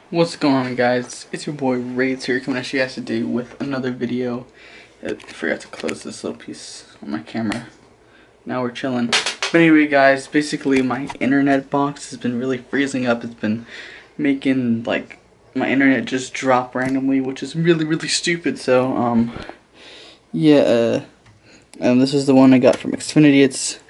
What's going on, guys? It's your boy Raids here, coming at you guys today with another video. I forgot to close this little piece on my camera. Now we're chilling. But anyway, guys, basically my internet box has been really freezing up. It's been making like my internet just drop randomly, which is really stupid. So yeah, this is the one I got from Xfinity. It's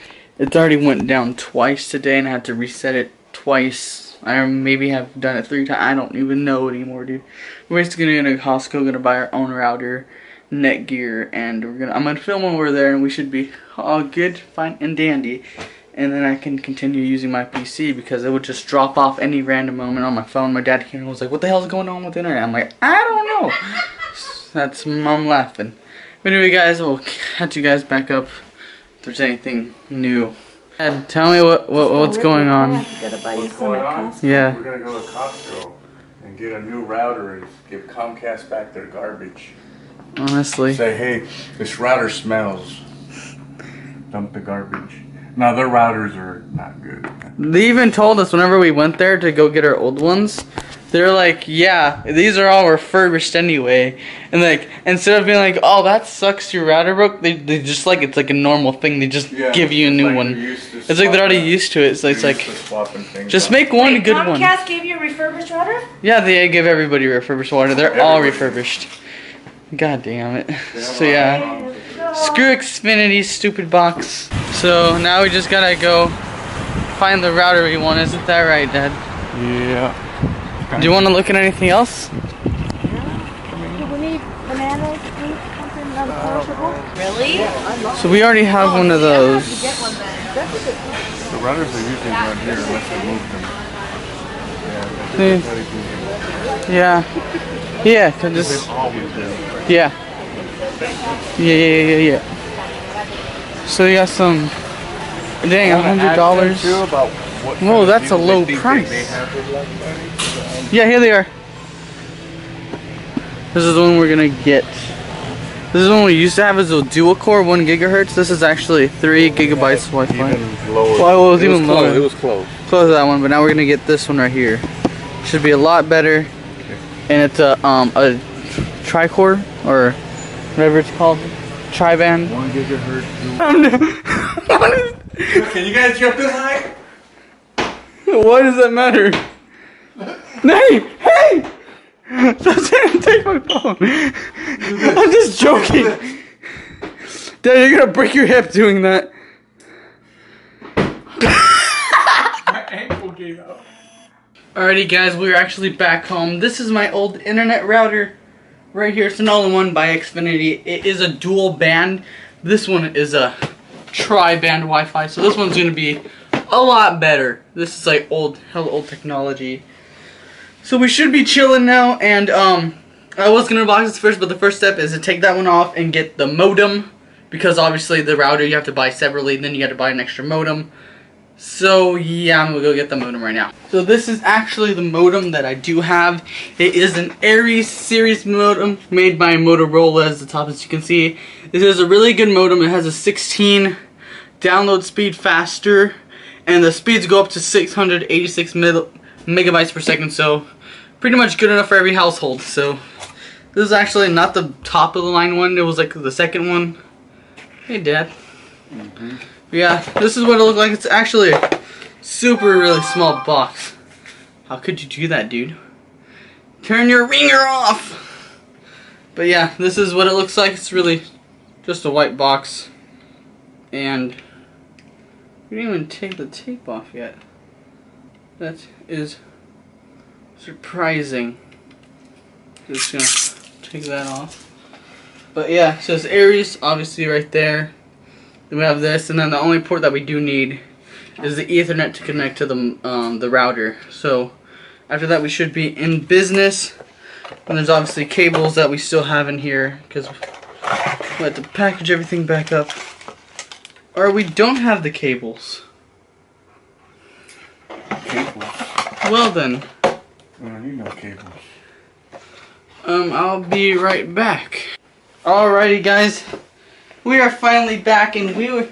already went down twice today, and I had to reset it twice. I maybe have done it 3 times. I don't even know anymore, dude. We're basically gonna go to Costco, gonna buy our own router, Netgear, and I'm gonna film over there, and we should be all good, fine, and dandy. And then I can continue using my PC because it would just drop off any random moment on my phone. My dad came and was like, "What the hell's going on with the internet?" I'm like, "I don't know." That's mom laughing. But anyway, guys, we'll catch you guys back up if there's anything new. Dad, tell me what's going on. What's going on? Yeah. We're gonna go to Costco and get a new router and give Comcast back their garbage. Honestly. Say, hey, this router smells. Dump the garbage. Now their routers are not good. They even told us whenever we went there to go get our old ones, they're like, yeah, these are all refurbished anyway. And like, instead of being like, oh, that sucks, your router broke, they just like, it's like a normal thing. They just give you a new one. It's like they're already used to it. So it's like, just make one good one. Comcast gave you a refurbished router? Yeah, they give everybody refurbished water. They're all refurbished. God damn it. So yeah, screw Xfinity's stupid box. So now we just gotta go find the router we want. Isn't that right, Dad? Yeah. Do you want to look at anything else? Do we need bananas, fruit, something non-perishable? Really? So we already have one of those. The routers are usually around here unless they moved them. Yeah. Yeah, cause this. Yeah. Yeah. So you got some. Dang, $100. Whoa, that's a low price. Yeah, here they are. This is the one we're gonna get. This is the one we used to have as a dual core, 1 gigahertz. This is actually 3 gigabytes Wi-Fi. Well, it was even lower. It was close. Close to that one, but now we're gonna get this one right here. Should be a lot better, and it's a tri-core or whatever it's called, tri-band. 1 gigahertz. Can you guys jump this high? Why does that matter? Hey! Don't take my phone. I'm just joking. Dad, you're gonna break your hip doing that. My ankle gave out. Alrighty, guys, we're actually back home. This is my old internet router right here. It's an all-in-one by Xfinity. It is a dual band. This one is a tri-band Wi-Fi, so this one's gonna be a lot better. This is like hella old technology. So we should be chilling now, and I was gonna unbox this first, but the first step is to take that one off and get the modem, because obviously the router you have to buy separately, then you got to buy an extra modem. So yeah, I'm gonna go get the modem right now. So this is actually the modem that I do have. It is an Aries series modem made by Motorola, as the top, as you can see. This is a really good modem. It has a 16 download speed faster, and the speeds go up to 686 megabytes per second, so pretty much good enough for every household. So this is actually not the top of the line one, it was like the second one. Hey, Dad. Yeah, this is what it looked like. It's actually a really small box. How could you do that, dude? Turn your ringer off! But yeah, this is what it looks like. It's really just a white box, and we didn't even take the tape off yet. That is surprising. Just gonna take that off. But yeah, it says Aries, obviously right there. Then we have this, and then the only port that we do need is the Ethernet to connect to the router. So after that, we should be in business. And there's obviously cables that we still have in here because we have to package everything back up. Or we don't have the cables. Cables? Well then. We don't need no cables. I'll be right back. Alrighty, guys. We are finally back, and we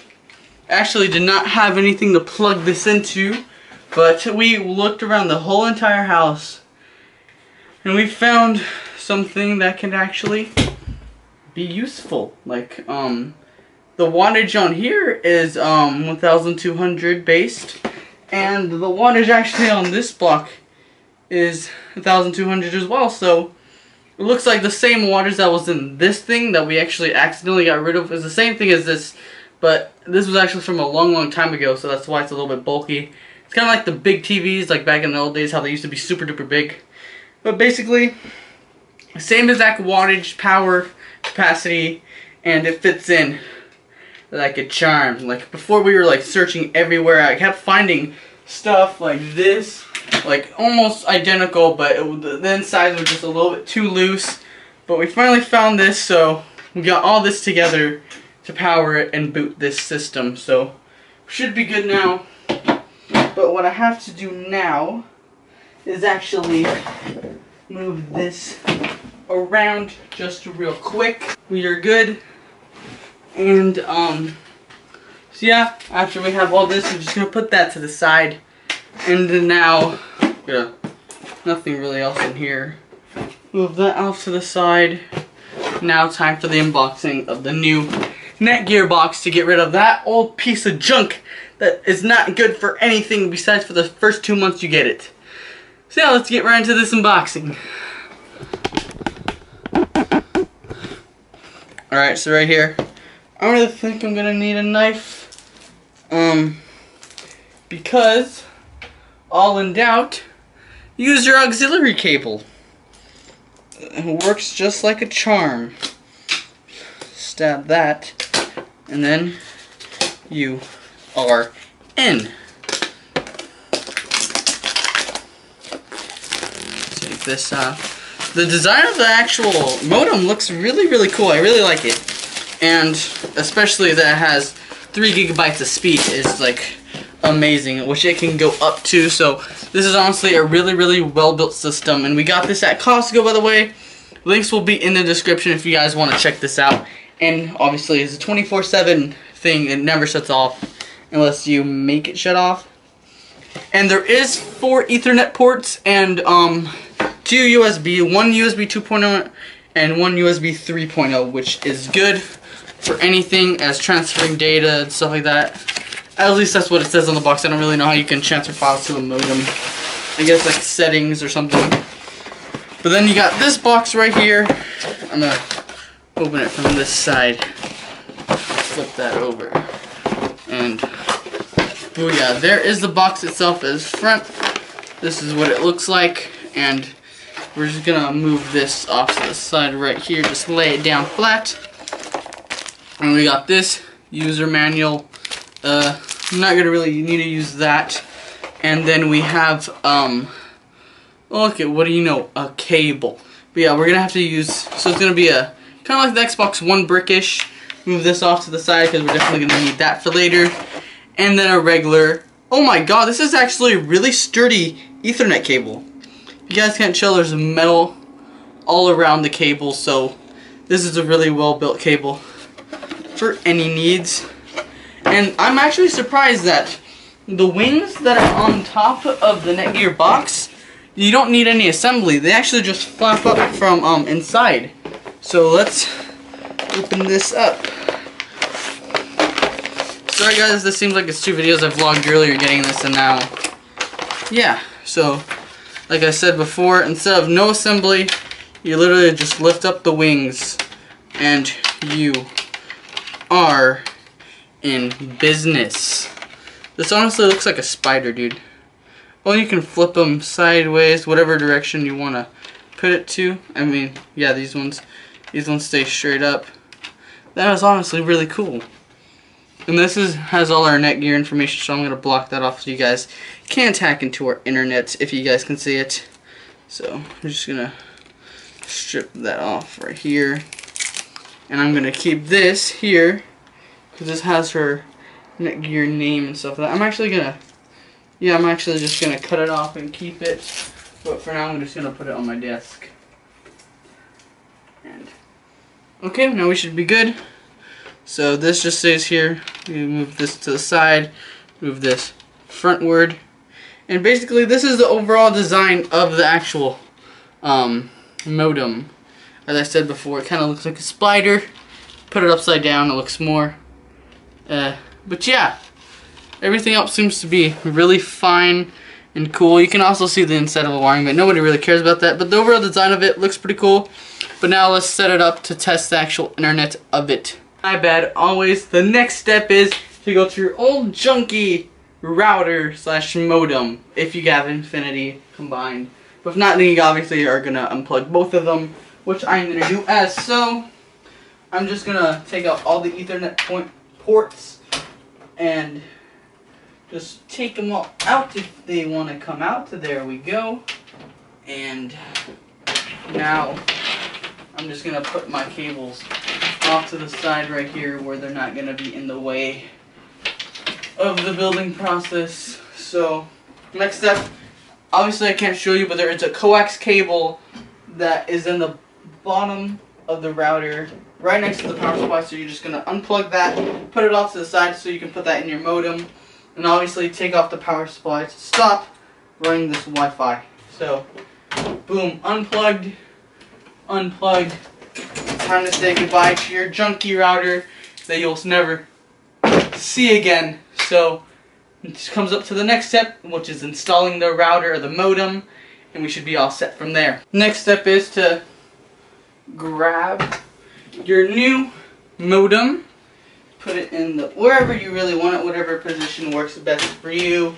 actually did not have anything to plug this into, but we looked around the whole entire house And we found something that can actually be useful. Like, the wattage on here is 1200 based, and the wattage actually on this block is 1200 as well. So it looks like the same wattage that was in this thing that we actually accidentally got rid of is the same thing as this, but this was actually from a long time ago, so that's why it's a little bit bulky. It's kind of like the big TVs, like back in the old days, how they used to be super duper big. But basically, same exact wattage, power, capacity, and it fits in like a charm. Like before, we were like searching everywhere. I kept finding stuff like this, like almost identical, but the inside was just a little bit too loose. But we finally found this, so we got all this together to power it and boot this system. So should be good now. But what I have to do now is actually move this around just real quick. We are good. And so yeah, after we have all this, we're just gonna put that to the side. And then now, nothing really else in here. Move that off to the side. Now time for the unboxing of the new Netgear box to get rid of that old piece of junk that is not good for anything besides for the first 2 months you get it. So yeah, let's get right into this unboxing. Alright, so right here, I really think I'm gonna need a knife. Because, all in doubt, use your auxiliary cable. It works just like a charm. Stab that, and then you are in. Take this off. The design of the actual modem looks really cool. I really like it. And especially that it has 3 gigabytes of speed is like amazing, which it can go up to. So this is honestly a really well built system, and we got this at Costco, by the way. Links will be in the description if you guys want to check this out. And obviously it's a 24/7 thing. It never shuts off unless you make it shut off. And there is 4 Ethernet ports and 2 USB, 1 USB 2.0 and 1 USB 3.0, which is good for anything as transferring data and stuff like that. At least that's what it says on the box. I don't really know how you can transfer files to a modem. I guess like settings or something. But then you got this box right here. I'm gonna open it from this side. Flip that over. And booyah, there is the box itself as front. This is what it looks like. And we're just gonna move this off to the side right here. Just lay it down flat. And we got this user manual. I'm not gonna really need to use that. And then we have okay, what do you know? A cable. But yeah, we're gonna have to use, so it's gonna be a kind of like the Xbox One brickish. Move this off to the side because we're definitely gonna need that for later. And then a regular, oh my god, this is actually a really sturdy Ethernet cable. If you guys can't tell, there's metal all around the cable, so this is a really well built cable for any needs. And I'm actually surprised that the wings that are on top of the Netgear box, you don't need any assembly. They actually just flap up from inside. So let's open this up. Sorry guys, this seems like it's 2 videos I vlogged earlier getting this, and now, yeah. So, like I said before, instead of no assembly, you literally just lift up the wings, and you are in business. This honestly looks like a spider, dude. Well, you can flip them sideways, whatever direction you want to put it to. I mean, yeah, these ones stay straight up. That is honestly really cool. And this has all our Netgear information, so I'm going to block that off so you guys can't hack into our internet if you guys can see it. So I'm just going to strip that off right here. And I'm going to keep this here because this has her Netgear name and stuff like that. I'm actually just going to cut it off and keep it. But for now, I'm just going to put it on my desk. And okay, now we should be good. So this just stays here. You move this to the side, move this frontward, and basically this is the overall design of the actual modem. As I said before, it kind of looks like a spider. Put it upside down, it looks more. But yeah, everything else seems to be really fine and cool. You can also see the inside of the wiring, but nobody really cares about that. But the overall design of it looks pretty cool. But now let's set it up to test the actual internet of it. My bad, always. The next step is to go to your old junky router slash modem if you have Infinity combined. But if not, then you obviously are gonna unplug both of them, which I'm gonna do as so. I'm just gonna take out all the Ethernet ports and just take them all out if they want to come out. So there we go. And now I'm just gonna put my cables off to the side right here where they're not gonna be in the way of the building process. So next step, obviously I can't show you, but there is a coax cable that is in the bottom of the router right next to the power supply. So you're just gonna unplug that, put it off to the side so you can put that in your modem, and obviously take off the power supply to stop running this Wi-Fi. So boom, unplugged. Time to say goodbye to your junky router that you'll never see again. So it comes up to the next step, which is installing the router or the modem, and we should be all set from there. Next step is to grab your new modem, put it in the wherever you really want it, whatever position works best for you.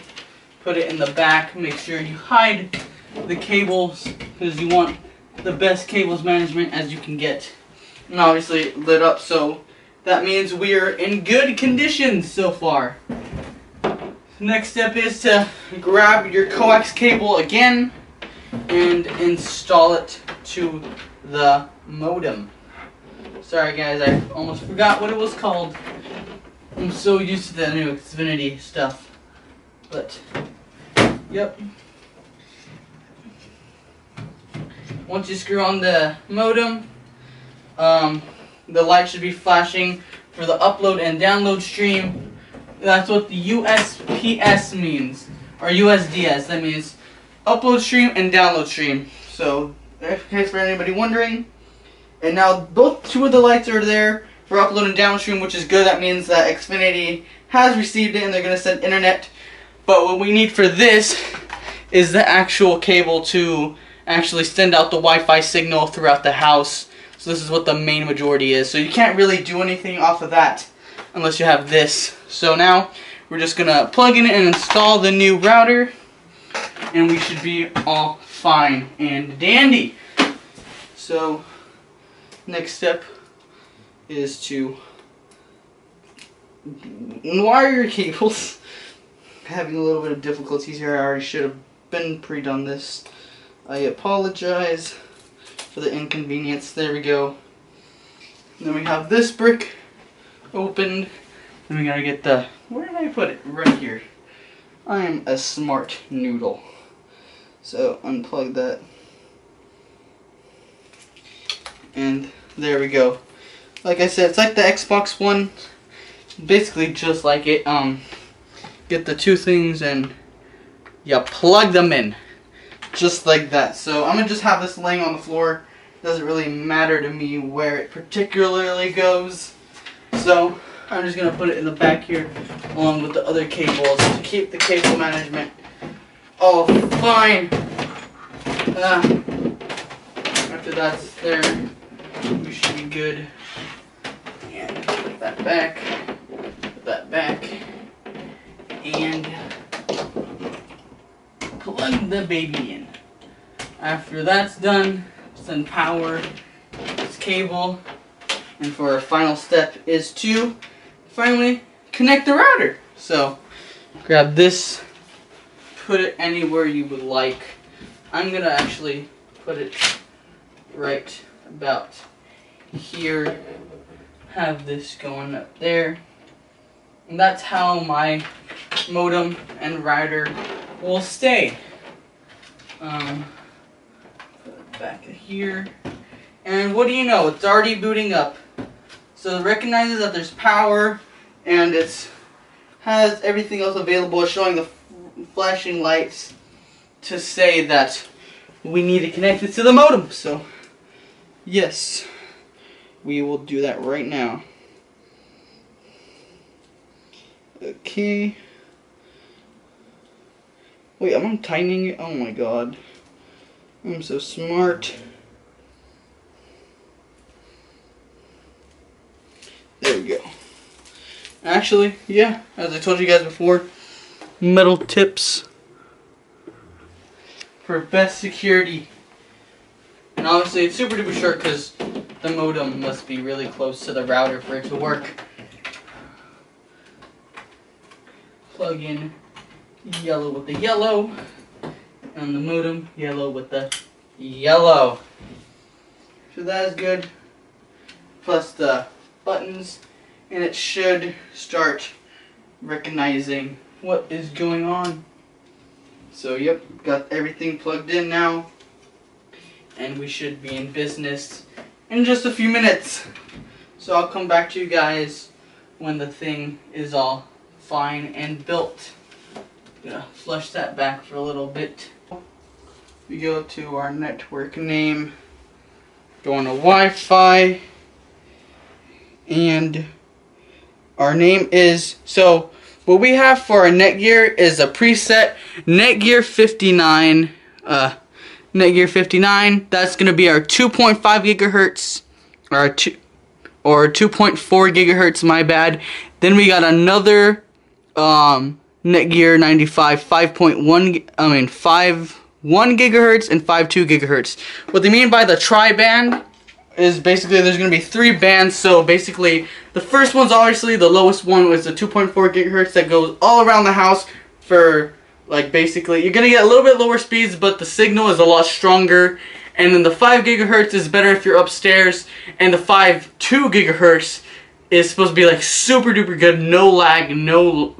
Put it in the back. Make sure you hide the cables because you want the best cables management as you can get. And obviously lit up, so that means we are in good condition so far. Next step is to grab your coax cable again and install it to the modem. Sorry guys, I almost forgot what it was called. I'm so used to the new Xfinity stuff. But, yep. Once you screw on the modem, the light should be flashing for the upload and download stream. That's what the USPS means, or USDS. That means upload stream and download stream. So, in case for anybody wondering. And now two of the lights are there for upload and download stream, which is good. That means that Xfinity has received it and they're going to send internet. But what we need for this is the actual cable to actually send out the Wi-Fi signal throughout the house. So this is what the main majority is. So you can't really do anything off of that unless you have this. So now we're just going to plug in and install the new router, and we should be all fine and dandy. So next step is to wire your cables. Having a little bit of difficulties here. I already should have been pre-done this. I apologize for the inconvenience. There we go. Then we have this brick opened. Then we gotta get the, where did I put it? Right here. I am a smart noodle. So unplug that. And there we go. Like I said, it's like the Xbox One. Basically just like it. Get the two things and you plug them in. Just like that. So I'm gonna just have this laying on the floor. Doesn't really matter to me where it particularly goes. So I'm just gonna put it in the back here along with the other cables to keep the cable management all fine. After that's there, we should be good. And put that back. Put that back. And plug the baby in. After that's done, send power to this cable, and for our final step is to finally connect the router. So grab this, put it anywhere you would like. I'm gonna actually put it right about here, have this going up there, and that's how my modem and router will stay. Put it back here, and what do you know, it's already booting up. So it recognizes that there's power and it has everything else available. It's showing the flashing lights to say that we need to connect it to the modem. So, yes, we will do that right now. Okay. Wait, I'm untightening it? Oh my god. I'm so smart. There we go. Actually, yeah, as I told you guys before, metal tips for best security. And obviously it's super duper short because the modem must be really close to the router for it to work. Plug in yellow with the yellow, and the modem yellow with the yellow. So that is good. Plus the buttons, and it should start recognizing what is going on. So yep, got everything plugged in now, and we should be in business in just a few minutes. So I'll come back to you guys when the thing is all fine and built. Gonna flush that back for a little bit. We go to our network name, go on to Wi-Fi, and our name is, so what we have for our Netgear is a preset Netgear 59. Netgear 59. That's gonna be our 2.5 gigahertz, or 2.4 gigahertz. My bad. Then we got another Netgear 95 5.1 gigahertz and 5.2 gigahertz. What they mean by the tri-band is basically there's going to be 3 bands. So basically the first one's obviously the lowest one, was the 2.4 gigahertz that goes all around the house for, like, basically you're going to get a little bit lower speeds, but the signal is a lot stronger. And then the 5 gigahertz is better if you're upstairs, and the 5.2 gigahertz is supposed to be like super duper good, no lag, no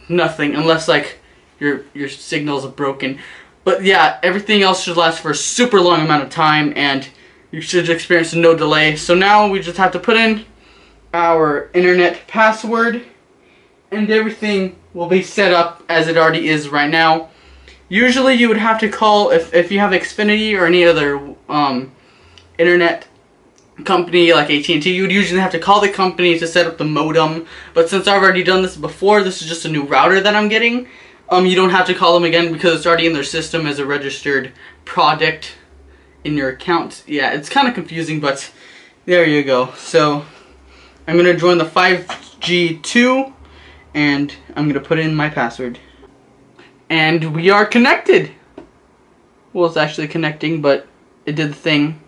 nothing, unless like your signals are broken. But yeah, everything else should last for a super long amount of time, and you should experience no delay. So now we just have to put in our internet password, and everything will be set up as it already is right now. Usually you would have to call, if you have Xfinity or any other internet company like AT&T, you would usually have to call the company to set up the modem. But since I've already done this before, this is just a new router that I'm getting. You don't have to call them again because it's already in their system as a registered product in your account. Yeah, it's kind of confusing, but there you go. So I'm going to join the 5G2, and I'm going to put in my password. And we are connected. Well, it's actually connecting, but it did the thing.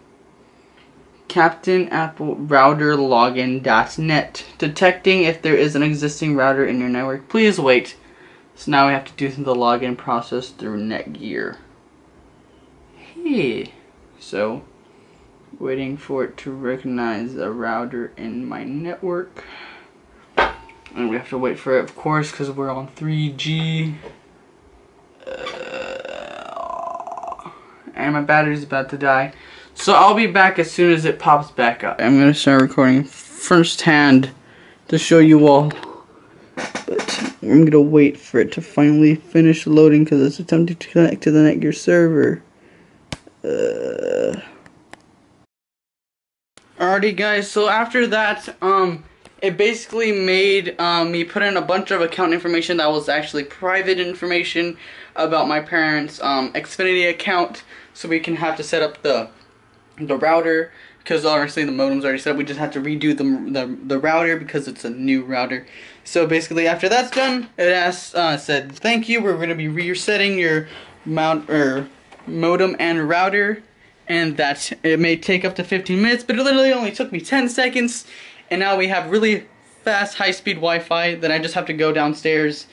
Captain Apple router login.net. Detecting if there is an existing router in your network. Please wait. So now we have to do the login process through Netgear. Hey. So, waiting for it to recognize a router in my network. And we have to wait for it, of course, because we're on 3G. And my battery's about to die. So I'll be back as soon as it pops back up. I'm going to start recording firsthand to show you all. But I'm going to wait for it to finally finish loading because it's attempting to connect to the Netgear server. Alrighty guys, so after that, it basically made me put in a bunch of account information that was actually private information about my parents' Xfinity account, so we can have to set up the router, because honestly the modem's already set up. We just have to redo the router because it's a new router. So basically after that's done, it asked, said thank you, we're going to be resetting your modem and router, and that it may take up to 15 minutes, but it literally only took me 10 seconds, and now we have really fast high-speed Wi-Fi that I just have to go downstairs,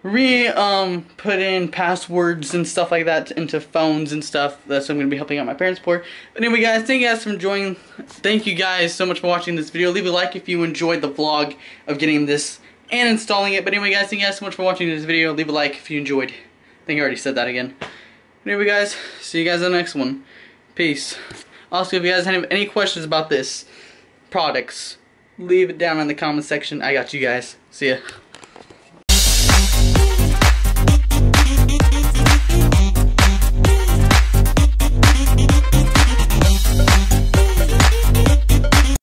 put in passwords and stuff like that into phones and stuff. That's what I'm going to be helping out my parents for. But anyway guys, thank you guys for enjoying. Thank you guys so much for watching this video. Leave a like if you enjoyed the vlog of getting this and installing it. But anyway guys, thank you guys so much for watching this video. Leave a like if you enjoyed. I think I already said that again. Anyway guys, see you guys in the next one. Peace. Also, if you guys have any questions about this products, leave it down in the comment section. I got you guys. See ya.